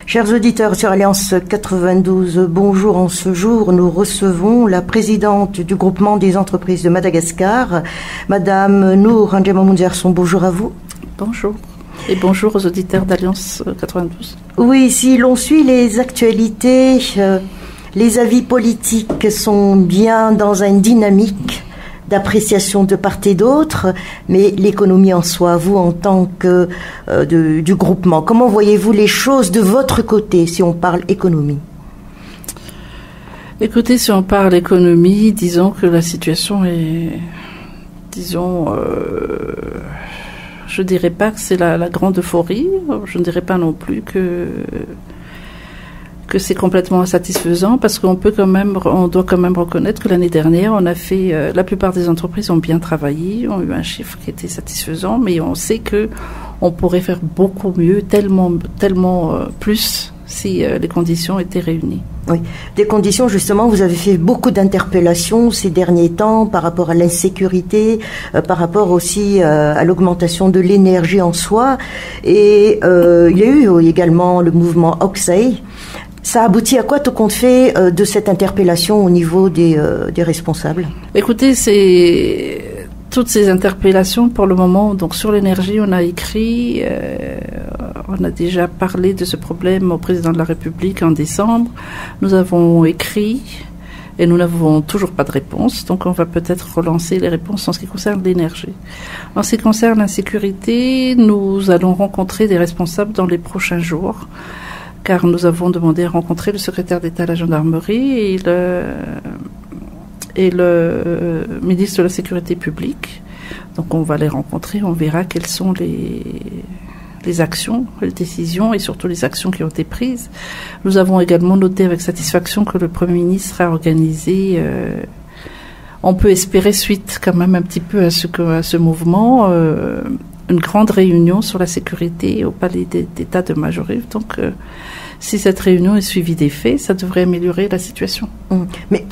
Chers auditeurs sur Alliance 92, bonjour. En ce jour, nous recevons la présidente du groupement des entreprises de Madagascar, Madame Nour Ndjema-Mounzerson. Bonjour à vous. Bonjour. Et bonjour aux auditeurs d'Alliance 92. Oui, si l'on suit les actualités, les avis politiques sont bien dans une dynamique d'appréciation de part et d'autre, mais l'économie en soi, vous en tant que du groupement, comment voyez-vous les choses de votre côté si on parle économie? Écoutez, si on parle économie, disons que la situation est, je dirais pas que c'est la grande euphorie, je ne dirais pas non plus que c'est complètement insatisfaisant, parce on doit quand même reconnaître que l'année dernière, on a fait, la plupart des entreprises ont bien travaillé, ont eu un chiffre qui était satisfaisant, mais on sait que on pourrait faire beaucoup mieux, tellement plus si les conditions étaient réunies. Oui, des conditions justement, vous avez fait beaucoup d'interpellations ces derniers temps par rapport à l'insécurité, par rapport aussi à l'augmentation de l'énergie en soi, et il y a eu également le mouvement Oxay. Ça aboutit à quoi, tout compte fait, de cette interpellation au niveau des responsables? Écoutez, c'est toutes ces interpellations pour le moment. Donc sur l'énergie, on a écrit, on a déjà parlé de ce problème au président de la République en décembre. Nous avons écrit et nous n'avons toujours pas de réponse. Donc on va peut-être relancer les réponses en ce qui concerne l'énergie. En ce qui concerne l'insécurité, nous allons rencontrer des responsables dans les prochains jours, car nous avons demandé à rencontrer le secrétaire d'État à la gendarmerie et le ministre de la Sécurité publique. Donc on va les rencontrer, on verra quelles sont les actions, les décisions et surtout les actions qui ont été prises. Nous avons également noté avec satisfaction que le Premier ministre a organisé, on peut espérer suite quand même un petit peu à ce mouvement, une grande réunion sur la sécurité au palais d'État de Majorif. Donc, si cette réunion est suivie des faits, ça devrait améliorer la situation. Mais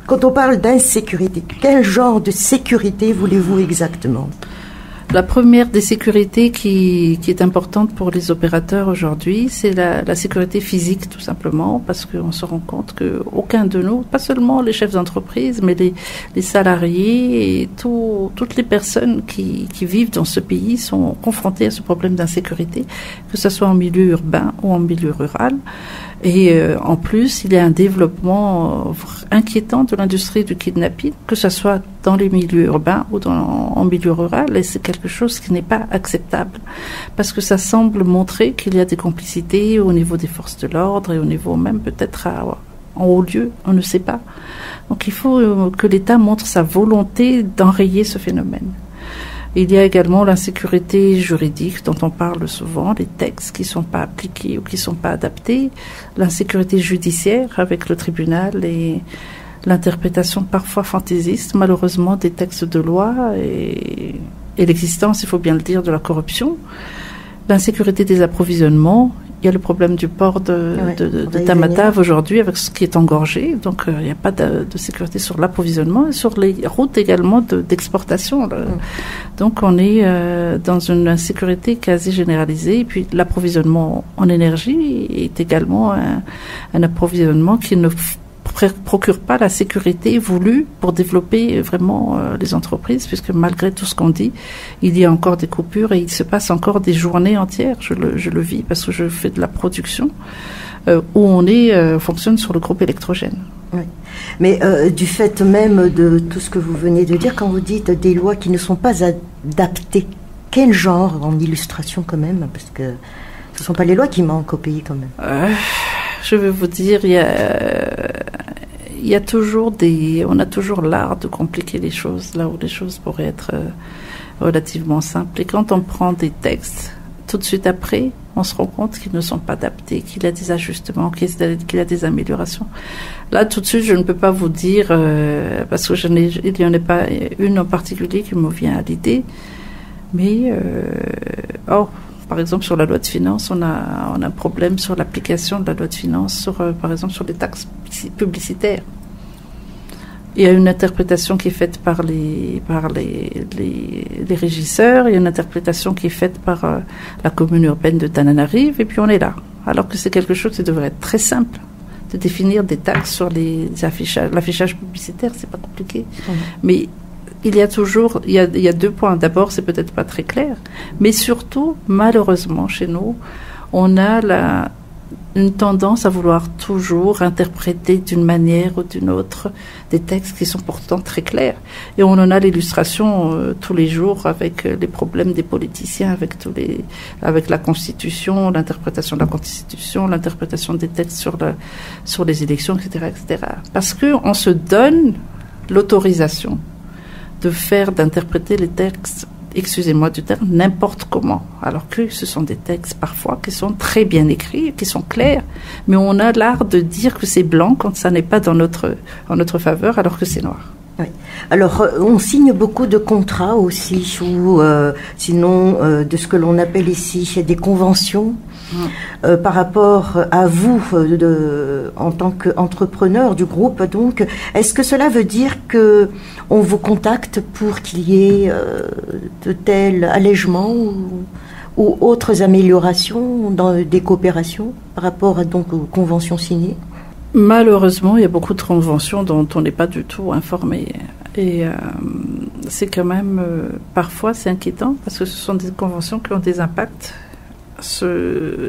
quand on parle d'insécurité, quel genre de sécurité voulez-vous exactement? La première des sécurités qui est importante pour les opérateurs aujourd'hui, c'est la sécurité physique, tout simplement, parce qu'on se rend compte qu'aucun de nous, pas seulement les chefs d'entreprise, mais les salariés et toutes les personnes qui vivent dans ce pays sont confrontés à ce problème d'insécurité, que ce soit en milieu urbain ou en milieu rural. Et en plus, il y a un développement inquiétant de l'industrie du kidnapping, que ce soit dans les milieux urbains ou en milieu rural, et c'est quelque chose qui n'est pas acceptable, parce que ça semble montrer qu'il y a des complicités au niveau des forces de l'ordre et au niveau même peut-être en haut lieu, on ne sait pas. Donc il faut que l'État montre sa volonté d'enrayer ce phénomène. Il y a également l'insécurité juridique dont on parle souvent, les textes qui ne sont pas appliqués ou qui ne sont pas adaptés, l'insécurité judiciaire avec le tribunal et l'interprétation parfois fantaisiste, malheureusement, des textes de loi et l'existence, il faut bien le dire, de la corruption, l'insécurité des approvisionnements. Il y a le problème du port de Tamatave aujourd'hui avec ce qui est engorgé. Donc, il n'y a pas de sécurité sur l'approvisionnement et sur les routes également d'exportation. Donc, on est dans une insécurité quasi généralisée. Et puis, l'approvisionnement en énergie est également un approvisionnement qui ne procure pas la sécurité voulue pour développer vraiment les entreprises, puisque malgré tout ce qu'on dit, il y a encore des coupures et il se passe encore des journées entières. Je le vis parce que je fais de la production où on fonctionne sur le groupe électrogène. Oui. Mais du fait même de tout ce que vous venez de dire, quand vous dites des lois qui ne sont pas adaptées, quel genre en illustration quand même? Parce que ce ne sont pas les lois qui manquent au pays quand même. Je vais vous dire, il y a toujours on a toujours l'art de compliquer les choses, là où les choses pourraient être relativement simples. Et quand on prend des textes, tout de suite après, on se rend compte qu'ils ne sont pas adaptés, qu'il y a des ajustements, qu'il y a des améliorations. Là, tout de suite, je ne peux pas vous dire, parce que il n'y en a pas une en particulier qui me vient à l'idée, mais par exemple, sur la loi de finances, on a un problème sur l'application de la loi de finances, par exemple, sur les taxes publicitaires. Il y a une interprétation qui est faite par les régisseurs, il y a une interprétation qui est faite par la commune urbaine de Tananarive, et puis on est là. alors que c'est quelque chose qui devrait être très simple. De définir des taxes sur l'affichage publicitaire, c'est pas compliqué. Mais il y a 2 points. D'abord, c'est peut-être pas très clair, mais surtout, malheureusement, chez nous, on a une tendance à vouloir toujours interpréter d'une manière ou d'une autre des textes qui sont pourtant très clairs. Et on en a l'illustration tous les jours avec les problèmes des politiciens, avec la Constitution, l'interprétation de la Constitution, l'interprétation des textes sur les élections, etc., etc. Parce qu'on se donne l'autorisation d'interpréter les textes, excusez-moi du terme, n'importe comment. Alors que ce sont des textes parfois qui sont très bien écrits, qui sont clairs, mais on a l'art de dire que c'est blanc quand ça n'est pas en notre faveur, alors que c'est noir. Oui. Alors, on signe beaucoup de contrats aussi, ou sinon de ce que l'on appelle ici des conventions. Par rapport à vous, en tant qu'entrepreneur du groupe, donc, est-ce que cela veut dire que on vous contacte pour qu'il y ait de tels allègements ou autres améliorations dans des coopérations par rapport donc aux conventions signées? Malheureusement, il y a beaucoup de conventions dont on n'est pas du tout informé. Et c'est quand même, parfois, c'est inquiétant parce que ce sont des conventions qui ont des impacts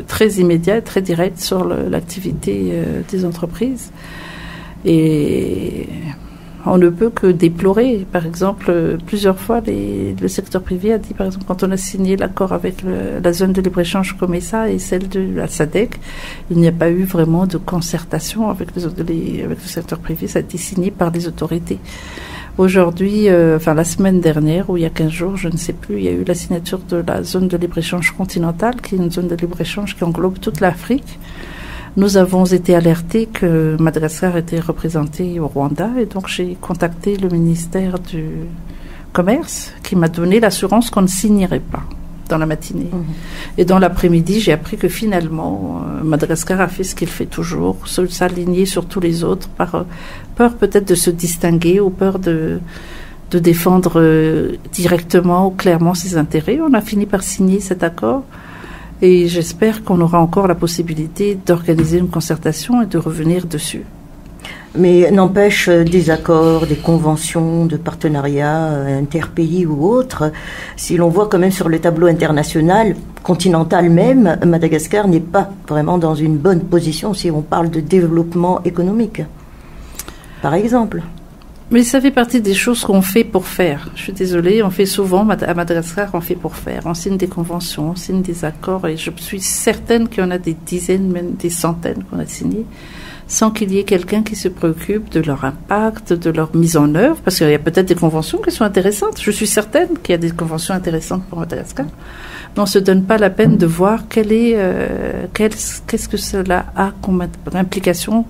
très immédiats et très directs sur l'activité des entreprises. Et on ne peut que déplorer. Par exemple, plusieurs fois, le secteur privé a dit, par exemple, quand on a signé l'accord avec la zone de libre-échange comme ça et celle de la SADC, il n'y a pas eu vraiment de concertation avec le secteur privé. Ça a été signé par les autorités. Aujourd'hui, la semaine dernière, ou il y a 15 jours, je ne sais plus, il y a eu la signature de la zone de libre-échange continentale, qui est une zone de libre-échange qui englobe toute l'Afrique. Nous avons été alertés que Madagascar était représenté au Rwanda, et donc j'ai contacté le ministère du Commerce, qui m'a donné l'assurance qu'on ne signerait pas dans la matinée. Et dans l'après-midi, j'ai appris que finalement, Madagascar a fait ce qu'il fait toujours, s'aligner sur tous les autres, par peur peut-être de se distinguer ou peur de défendre directement ou clairement ses intérêts. On a fini par signer cet accord et j'espère qu'on aura encore la possibilité d'organiser une concertation et de revenir dessus. Mais n'empêche, des accords, des conventions de partenariat interpays ou autres, si l'on voit quand même sur le tableau international, continental même, Madagascar n'est pas vraiment dans une bonne position si on parle de développement économique, par exemple. Mais ça fait partie des choses qu'on fait pour faire. Je suis désolée, on fait souvent, à Madagascar, on fait pour faire. On signe des conventions, on signe des accords, et je suis certaine qu'il y en a des dizaines, même des centaines qu'on a signés, sans qu'il y ait quelqu'un qui se préoccupe de leur impact, de leur mise en œuvre, parce qu'il y a peut-être des conventions qui sont intéressantes. Je suis certaine qu'il y a des conventions intéressantes pour Madagascar. Mais on ne se donne pas la peine de voir qu'est-ce que cela a comme implication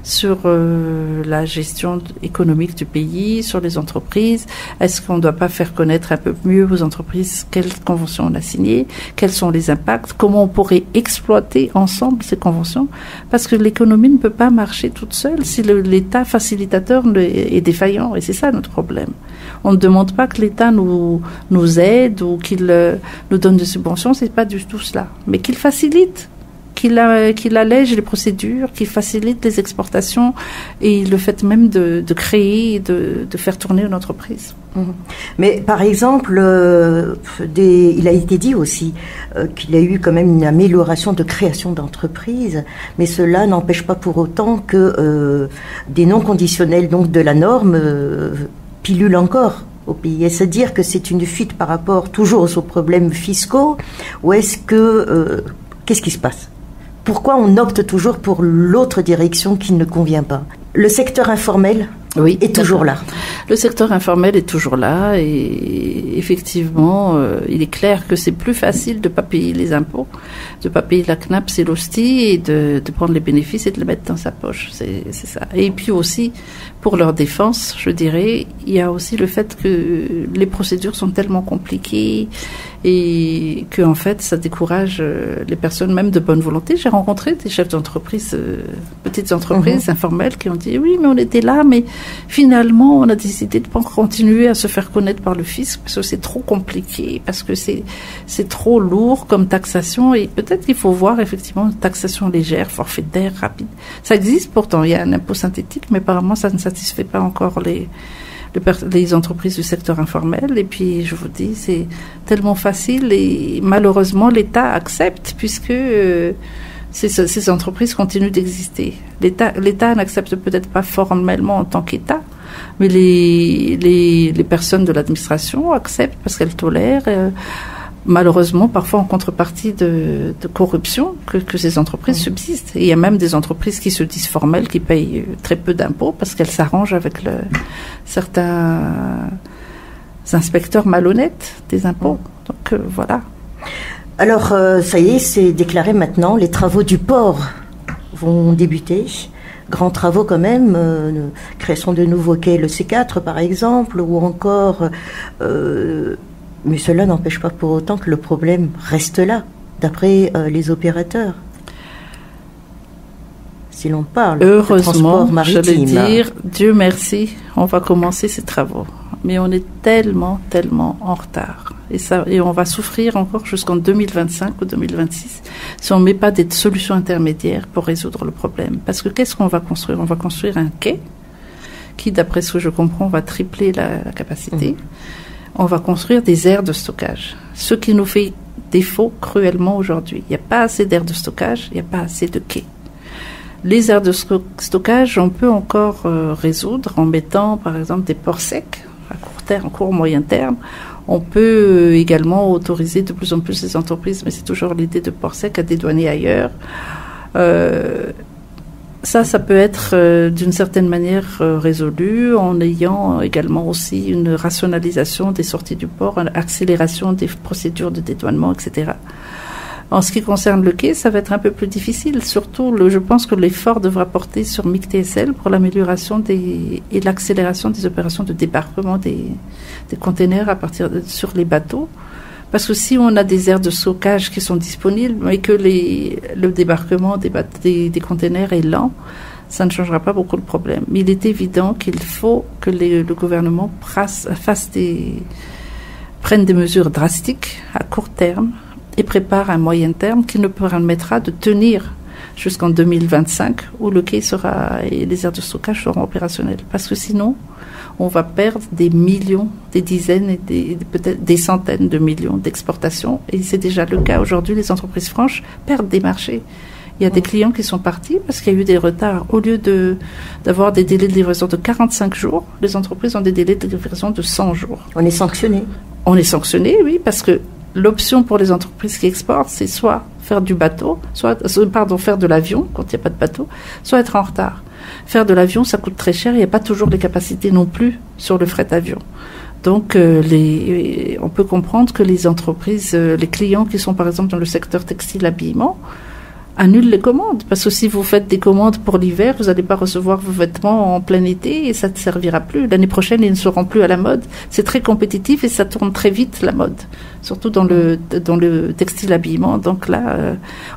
sur la gestion économique du pays, sur les entreprises. Est-ce qu'on ne doit pas faire connaître un peu mieux aux entreprises quelles conventions on a signées, quels sont les impacts, comment on pourrait exploiter ensemble ces conventions, parce que l'économie ne peut pas marcher toute seule si l'État facilitateur est défaillant, et c'est ça notre problème. On ne demande pas que l'État nous aide ou qu'il nous donne des subventions, c'est pas du tout cela, mais qu'il facilite, qu'il allège les procédures, qu'il facilite les exportations et le fait même de créer, de faire tourner une entreprise. Mais par exemple, il a été dit aussi qu'il y a eu quand même une amélioration de création d'entreprises, mais cela n'empêche pas pour autant que des non conditionnels donc de la norme pilulent encore au pays. Est-ce à dire que c'est une fuite par rapport toujours aux problèmes fiscaux, ou est-ce que qu'est-ce qui se passe? Pourquoi on opte toujours pour l'autre direction qui ne convient pas? Le secteur informel est toujours là. Le secteur informel est toujours là et effectivement, il est clair que c'est plus facile de ne pas payer les impôts, de ne pas payer la CNAPS et l'HOSTI et de prendre les bénéfices et de les mettre dans sa poche. C'est ça. Et puis aussi, pour leur défense, je dirais, il y a aussi le fait que les procédures sont tellement compliquées et que en fait ça décourage les personnes même de bonne volonté. J'ai rencontré des chefs d'entreprise, petites entreprises informelles qui ont dit oui, mais on était là, mais finalement on a décidé de pas continuer à se faire connaître par le fisc parce que c'est trop compliqué, parce que c'est trop lourd comme taxation, et peut-être qu'il faut voir effectivement une taxation légère, forfaitaire, rapide. Ça existe pourtant, il y a un impôt synthétique, mais apparemment ça ne satisfait pas encore les entreprises du secteur informel. Et puis je vous dis, c'est tellement facile, et malheureusement l'État accepte, puisque ces entreprises continuent d'exister. L'État n'accepte peut-être pas formellement en tant qu'État, mais les personnes de l'administration acceptent parce qu'elles tolèrent, malheureusement parfois en contrepartie de corruption, que ces entreprises subsistent. Et il y a même des entreprises qui se disent formelles, qui payent très peu d'impôts parce qu'elles s'arrangent avec certains inspecteurs malhonnêtes des impôts. Donc voilà. Alors ça y est, c'est déclaré maintenant, les travaux du port vont débuter. Grands travaux quand même, création de nouveaux quais, le C4 par exemple, ou encore... mais cela n'empêche pas pour autant que le problème reste là, d'après les opérateurs. Si l'on parle de transport maritime. J'allais dire, Dieu merci, on va commencer ces travaux. Mais on est tellement en retard. Et on va souffrir encore jusqu'en 2025 ou 2026 si on ne met pas des solutions intermédiaires pour résoudre le problème. Parce que qu'est-ce qu'on va construire? On va construire un quai qui, d'après ce que je comprends, va tripler la capacité. On va construire des aires de stockage. Ce qui nous fait défaut cruellement aujourd'hui. Il n'y a pas assez d'aires de stockage, il n'y a pas assez de quais. Les aires de stockage, on peut encore résoudre en mettant, par exemple, des ports secs à court terme, court moyen terme. On peut également autoriser de plus en plus les entreprises, mais c'est toujours l'idée de ports secs, à dédouaner ailleurs. Ça peut être d'une certaine manière résolu en ayant également aussi une rationalisation des sorties du port, une accélération des procédures de dédouanement, etc. En ce qui concerne le quai, ça va être un peu plus difficile. Surtout, je pense que l'effort devra porter sur MIC-TSL pour l'amélioration et l'accélération des opérations de débarquement des containers sur les bateaux. Parce que si on a des aires de stockage qui sont disponibles et que le débarquement des containers est lent, ça ne changera pas beaucoup le problème. Mais il est évident qu'il faut que le gouvernement prenne des mesures drastiques à court terme et prépare un moyen terme qui nous permettra de tenir jusqu'en 2025 où le quai et les aires de stockage seront opérationnelles. Parce que sinon, on va perdre des millions, des dizaines et peut-être des centaines de millions d'exportations. Et c'est déjà le cas aujourd'hui. Les entreprises franches perdent des marchés. Il y a des clients qui sont partis parce qu'il y a eu des retards. Au lieu d'avoir des délais de livraison de 45 jours, les entreprises ont des délais de livraison de 100 jours. On est sanctionné. On est sanctionné, oui, parce que l'option pour les entreprises qui exportent, c'est soit faire du bateau, faire de l'avion quand il n'y a pas de bateau, soit être en retard. Faire de l'avion, ça coûte très cher, il n'y a pas toujours les capacités non plus sur le fret avion. Donc, on peut comprendre que les entreprises, les clients qui sont par exemple dans le secteur textile-habillement, annulent les commandes. Parce que si vous faites des commandes pour l'hiver, vous n'allez pas recevoir vos vêtements en plein été et ça ne servira plus. L'année prochaine, ils ne seront plus à la mode. C'est très compétitif et ça tourne très vite, la mode. Surtout dans le textile-habillement. Donc là,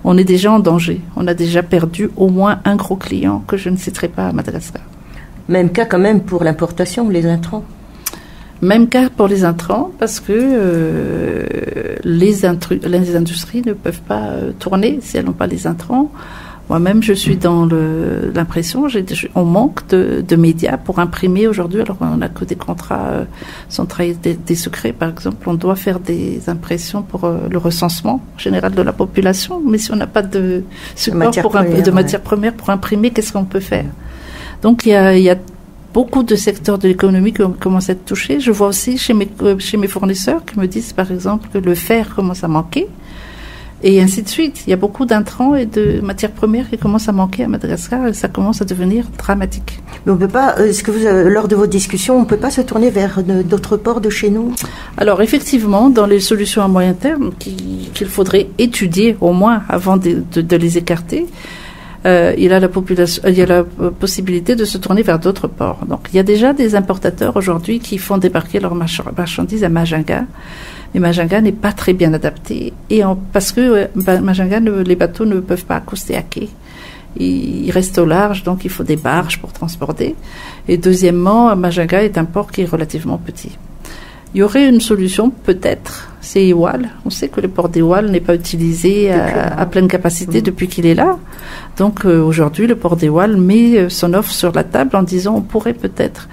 on est déjà en danger. On a déjà perdu au moins un gros client que je ne citerai pas à Madagascar. Même cas quand même pour l'importation, les intrants. Même cas pour les intrants, parce que les industries ne peuvent pas tourner si elles n'ont pas les intrants. Moi-même, je suis dans l'impression, on manque de médias pour imprimer aujourd'hui. Alors, on n'a que des contrats sans trahir des secrets, par exemple. On doit faire des impressions pour le recensement général de la population, mais si on n'a pas de support de matières premières pour imprimer, qu'est-ce qu'on peut faire? Donc, il y a beaucoup de secteurs de l'économie qui commencent à être touchés. Je vois aussi chez mes fournisseurs qui me disent, par exemple, que le fer commence à manquer, et ainsi de suite. Il y a beaucoup d'intrants et de matières premières qui commencent à manquer à Madagascar, et ça commence à devenir dramatique. Mais on peut pas, est-ce que lors de vos discussions, on ne peut pas se tourner vers d'autres ports de chez nous? Alors, effectivement, dans les solutions à moyen terme qu'il faudrait étudier au moins avant de les écarter, il a la possibilité de se tourner vers d'autres ports. Donc, il y a déjà des importateurs aujourd'hui qui font débarquer leurs marchandises à Majinga. Mais Majinga n'est pas très bien adapté. Parce que Majinga, les bateaux ne peuvent pas accoster à quai. Ils restent au large, donc il faut des barges pour transporter. Et deuxièmement, Majinga est un port qui est relativement petit. Il y aurait une solution, peut-être, c'est Ewal. On sait que le port d'Ewal n'est pas utilisé à pleine capacité depuis qu'il est là. Donc aujourd'hui, le port d'Ewal met son offre sur la table en disant on pourrait peut-être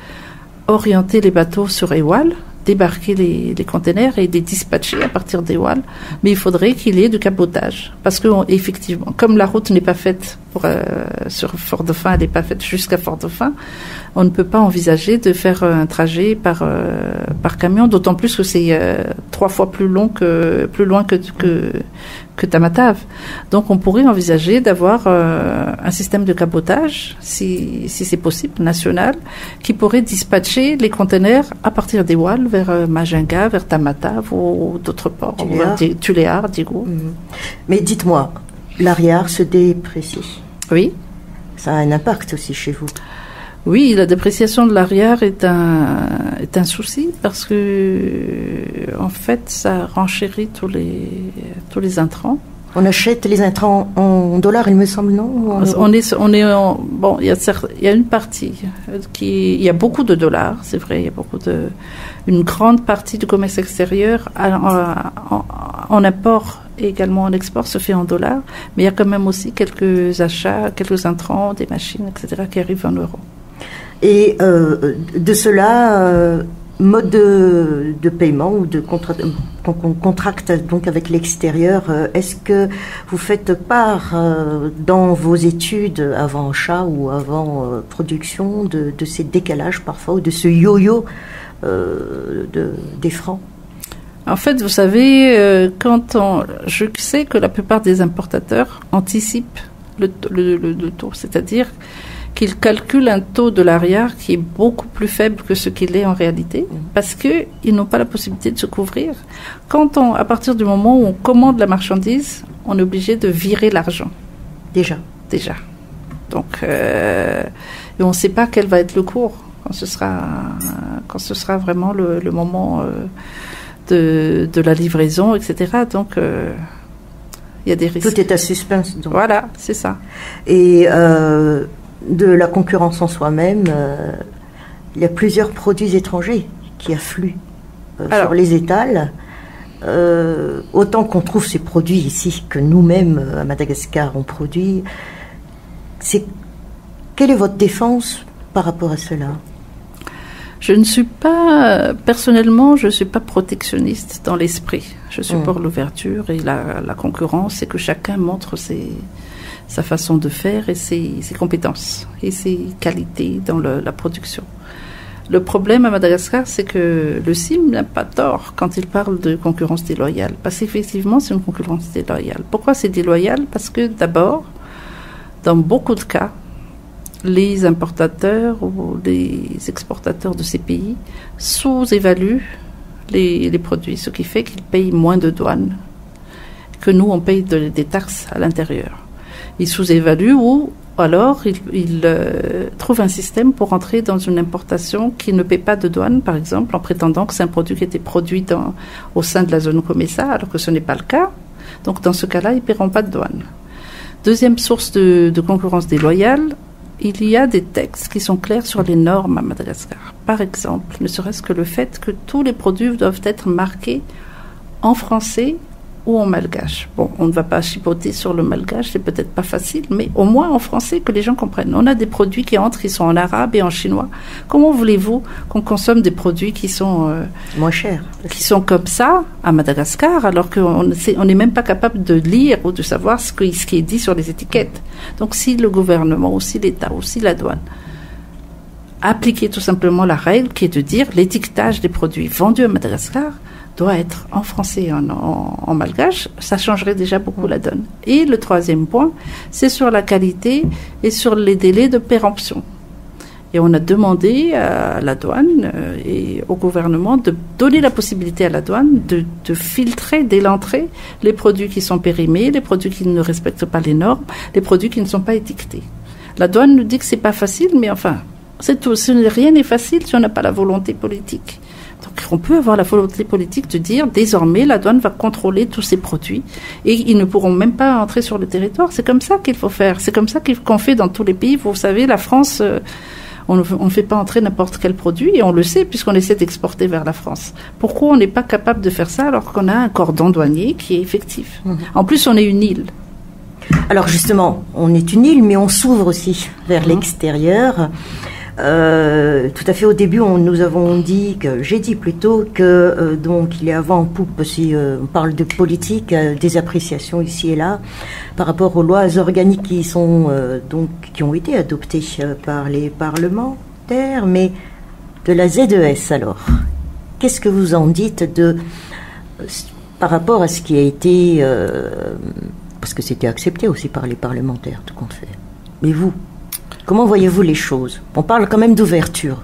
orienter les bateaux sur Ewal, débarquer les containers et les dispatcher à partir d'Ewal, mais il faudrait qu'il y ait du cabotage. Parce que, effectivement, comme la route n'est pas faite sur Fort-Dauphin, elle n'est pas faite jusqu'à Fort-Dauphin, on ne peut pas envisager de faire un trajet par camion, d'autant plus que c'est 3 fois plus loin que Tamatave. Donc on pourrait envisager d'avoir un système de cabotage, si c'est possible, national, qui pourrait dispatcher les containers à partir d'Ewal vers Majinga, vers Tamatave ou d'autres ports, Tuléar, Digo. Mais dites-moi, l'Ariard se déprécie. Oui. Ça a un impact aussi chez vous. Oui, la dépréciation de l'Ariard est un souci parce que, en fait, ça renchérit tous les intrants. On achète les intrants en dollars, il me semble, non? Bon, il y a une partie il y a beaucoup de dollars, c'est vrai, il y a une grande partie du commerce extérieur en import et également en export se fait en dollars, mais il y a quand même aussi quelques achats, quelques intrants, des machines, etc., qui arrivent en euros. Et de cela, mode de paiement ou de qu'on contracte donc avec l'extérieur, est-ce que vous faites part dans vos études avant achat ou avant production de ces décalages parfois ou de ce yo-yo des francs? En fait, vous savez, je sais que la plupart des importateurs anticipent le taux, c'est-à-dire qu'ils calculent un taux de l'Ariard qui est beaucoup plus faible que ce qu'il est en réalité, parce qu'ils n'ont pas la possibilité de se couvrir. À partir du moment où on commande la marchandise, on est obligé de virer l'argent. Déjà. Donc, et on ne sait pas quel va être le cours quand ce sera vraiment le moment de la livraison, etc. Donc, il y a des risques. Tout est à suspense. Donc. Voilà, c'est ça. Et de la concurrence en soi-même, il y a plusieurs produits étrangers qui affluent sur les étals. Autant qu'on trouve ces produits ici que nous-mêmes à Madagascar on produit. Quelle est votre défense par rapport à cela? Personnellement, je ne suis pas protectionniste dans l'esprit. Je supporte l'ouverture et la concurrence et que chacun montre sa façon de faire et ses compétences et ses qualités dans la production. Le problème à Madagascar, c'est que le CIM n'a pas tort quand il parle de concurrence déloyale, parce qu'effectivement, c'est une concurrence déloyale. Pourquoi c'est déloyal? Parce que d'abord, dans beaucoup de cas, les importateurs ou les exportateurs de ces pays sous-évaluent les produits, ce qui fait qu'ils payent moins de douane que nous, on paye des taxes à l'intérieur. Ils sous-évaluent ou alors ils trouvent un système pour entrer dans une importation qui ne paie pas de douane, par exemple, en prétendant que c'est un produit qui a été produit au sein de la zone COMESA, alors que ce n'est pas le cas. Donc dans ce cas-là, ils ne paieront pas de douane. Deuxième source de concurrence déloyale, il y a des textes qui sont clairs sur les normes à Madagascar. Par exemple, ne serait-ce que le fait que tous les produits doivent être marqués en français ou en malgache. Bon, on ne va pas chipoter sur le malgache, c'est peut-être pas facile, mais au moins en français que les gens comprennent. On a des produits qui entrent, ils sont en arabe et en chinois. Comment voulez-vous qu'on consomme des produits qui sont moins chers, qui sont comme ça à Madagascar, alors qu'on n'est même pas capable de lire ou de savoir ce qui est dit sur les étiquettes. Donc si le gouvernement, ou si l'État, ou si la douane appliquait tout simplement la règle qui est de dire l'étiquetage des produits vendus à Madagascar doit être en français et en malgache, ça changerait déjà beaucoup la donne. Et le troisième point, c'est sur la qualité et sur les délais de péremption. Et on a demandé à la douane et au gouvernement de donner la possibilité à la douane de filtrer dès l'entrée les produits qui sont périmés, les produits qui ne respectent pas les normes, les produits qui ne sont pas étiquetés. La douane nous dit que c'est pas facile, mais enfin, c'est tout. Rien n'est facile si on n'a pas la volonté politique. Donc on peut avoir la volonté politique de dire désormais la douane va contrôler tous ces produits et ils ne pourront même pas entrer sur le territoire. C'est comme ça qu'il faut faire. C'est comme ça qu'on fait dans tous les pays. Vous savez, la France, on ne fait pas entrer n'importe quel produit et on le sait puisqu'on essaie d'exporter vers la France. Pourquoi on n'est pas capable de faire ça alors qu'on a un cordon douanier qui est effectif? En plus, on est une île. Alors justement, on est une île, mais on s'ouvre aussi vers l'extérieur. Tout à fait au début, nous avons dit j'ai dit plutôt que donc il est avant en poupe si on parle de politique, des appréciations ici et là par rapport aux lois organiques qui ont été adoptées par les parlementaires, mais de la ZES alors. Qu'est-ce que vous en dites par rapport à ce qui a été parce que c'était accepté aussi par les parlementaires tout compte fait. Mais vous? Comment voyez-vous les choses? On parle quand même d'ouverture.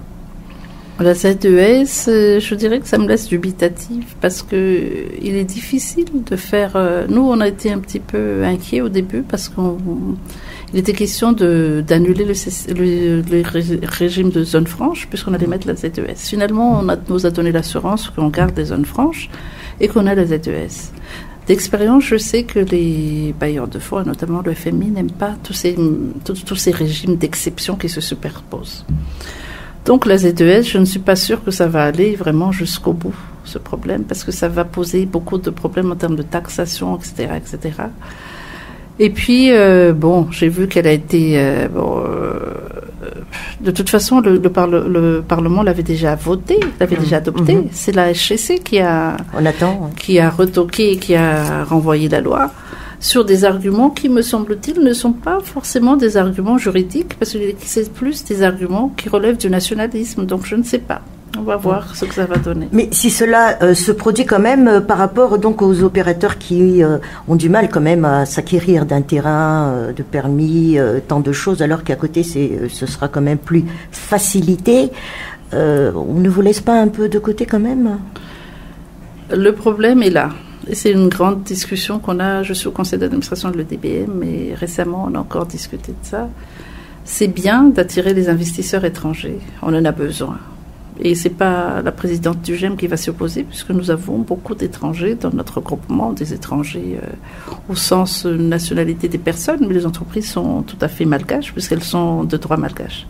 La ZES, je dirais que ça me laisse dubitative parce que il est difficile de faire. Nous, on a été un petit peu inquiets au début parce qu'il était question d'annuler le régime de zone franche puisqu'on allait mettre la ZES. Finalement, on nous a donné l'assurance qu'on garde les zones franches et qu'on a la ZES. D'expérience, je sais que les bailleurs de fonds, notamment le FMI, n'aiment pas tous ces régimes d'exception qui se superposent. Donc la ZES, je ne suis pas sûre que ça va aller vraiment jusqu'au bout, ce problème, parce que ça va poser beaucoup de problèmes en termes de taxation, etc., etc. Et puis, j'ai vu qu'elle a été... de toute façon, le Parlement l'avait déjà voté, l'avait déjà adopté. C'est la HCC qui a retoqué et qui a renvoyé la loi sur des arguments qui, me semble-t-il, ne sont pas forcément des arguments juridiques, parce que c'est plus des arguments qui relèvent du nationalisme. Donc, je ne sais pas. On va voir ce que ça va donner. Mais si cela se produit quand même par rapport donc aux opérateurs qui ont du mal quand même à s'acquérir d'un terrain, de permis, tant de choses, alors qu'à côté ce sera quand même plus facilité, on ne vous laisse pas un peu de côté quand même? Le problème est là. Et c'est une grande discussion qu'on a. Je suis au conseil d'administration de l'EDBM et récemment on a encore discuté de ça. C'est bien d'attirer les investisseurs étrangers. On en a besoin. Et ce n'est pas la présidente du GEM qui va s'y opposer, puisque nous avons beaucoup d'étrangers dans notre groupement, des étrangers au sens nationalité des personnes, mais les entreprises sont tout à fait malgaches, puisqu'elles sont de droit malgache.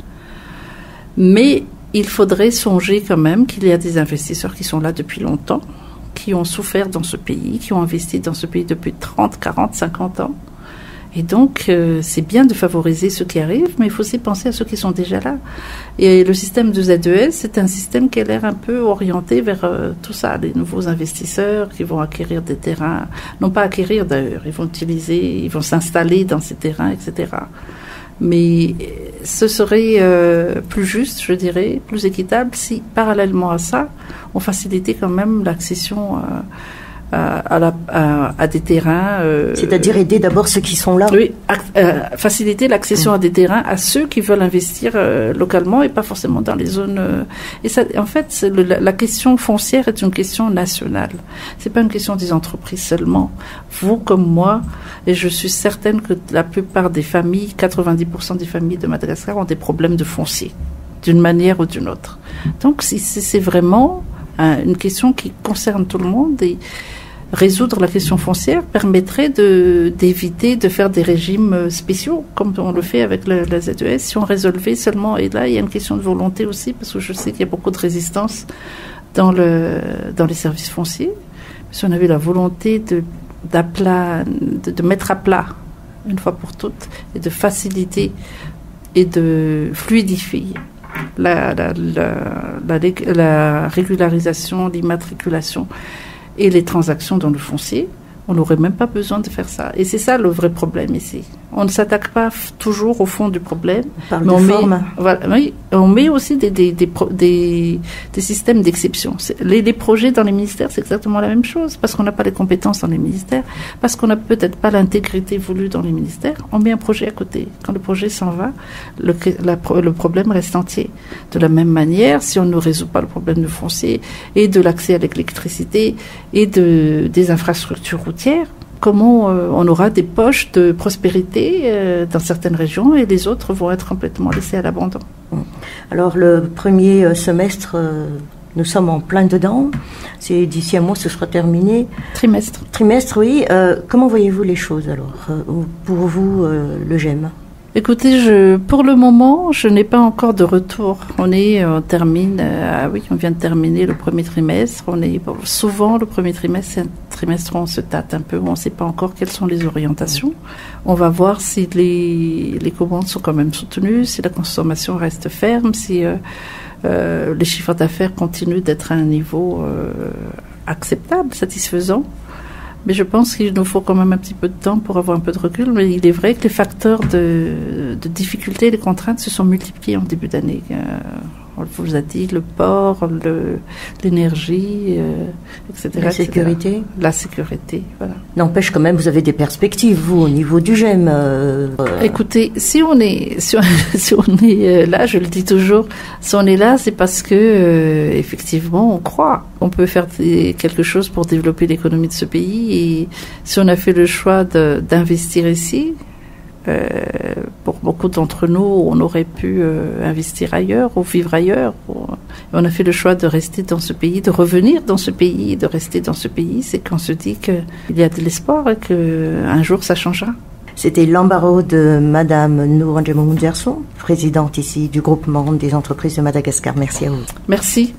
Mais il faudrait songer quand même qu'il y a des investisseurs qui sont là depuis longtemps, qui ont souffert dans ce pays, qui ont investi dans ce pays depuis 30, 40, 50 ans. Et donc, c'est bien de favoriser ceux qui arrivent, mais il faut aussi penser à ceux qui sont déjà là. Et le système de ZES, c'est un système qui a l'air un peu orienté vers tout ça, les nouveaux investisseurs qui vont acquérir des terrains, non pas acquérir d'ailleurs, ils vont s'installer dans ces terrains, etc. Mais ce serait plus juste, je dirais, plus équitable si, parallèlement à ça, on facilitait quand même l'accession à des terrains. C'est-à-dire aider d'abord ceux qui sont là. Oui, faciliter l'accession à des terrains à ceux qui veulent investir localement et pas forcément dans les zones. Et ça, en fait, la question foncière est une question nationale. C'est pas une question des entreprises seulement. Vous comme moi, et je suis certaine que la plupart des familles, 90% des familles de Madagascar ont des problèmes de foncier, d'une manière ou d'une autre. Donc, c'est vraiment une question qui concerne tout le monde et résoudre la question foncière permettrait d'éviter de faire des régimes spéciaux comme on le fait avec la ZES si on résolvait seulement. Et là il y a une question de volonté aussi parce que je sais qu'il y a beaucoup de résistance dans les services fonciers. Si on avait la volonté de mettre à plat une fois pour toutes et de faciliter et de fluidifier la régularisation, l'immatriculation et les transactions dans le foncier, on n'aurait même pas besoin de faire ça. Et c'est ça le vrai problème ici. On ne s'attaque pas toujours au fond du problème. Par de forme. On met aussi des systèmes d'exception. Les projets dans les ministères, c'est exactement la même chose. Parce qu'on n'a pas les compétences dans les ministères, parce qu'on n'a peut-être pas l'intégrité voulue dans les ministères, on met un projet à côté. Quand le projet s'en va, le problème reste entier. De la même manière, si on ne résout pas le problème du foncier et de l'accès à l'électricité et des infrastructures routières, comment on aura des poches de prospérité dans certaines régions et les autres vont être complètement laissés à l'abandon. Alors le premier semestre, nous sommes en plein dedans. C'est d'ici un mois, ce sera terminé. Trimestre, oui. Comment voyez-vous les choses alors pour vous, le GEM? Écoutez, pour le moment, je n'ai pas encore de retour. On vient de terminer le premier trimestre. Souvent, le premier trimestre, c'est un trimestre où on se tâte un peu, où on ne sait pas encore quelles sont les orientations. On va voir si les commandes sont quand même soutenues, si la consommation reste ferme, si les chiffres d'affaires continuent d'être à un niveau acceptable, satisfaisant. Mais je pense qu'il nous faut quand même un petit peu de temps pour avoir un peu de recul. Mais il est vrai que les facteurs de difficulté et les contraintes se sont multipliés en début d'année. On vous a dit le port, l'énergie, etc. La sécurité. La sécurité, voilà. N'empêche quand même, vous avez des perspectives, vous, au niveau du GEM. Écoutez, si on est là, je le dis toujours, si on est là, c'est parce que effectivement, on croit qu'on peut faire quelque chose pour développer l'économie de ce pays. Et si on a fait le choix d'investir ici, pour beaucoup d'entre nous, on aurait pu investir ailleurs ou vivre ailleurs. On a fait le choix de rester dans ce pays, de revenir dans ce pays et de rester dans ce pays. C'est qu'on se dit qu'il y a de l'espoir et qu'un jour ça changera. C'était l'embargo de Madame Nour N'Djamou M'Ndiarsso, présidente ici du groupement des entreprises de Madagascar. Merci à vous. Merci.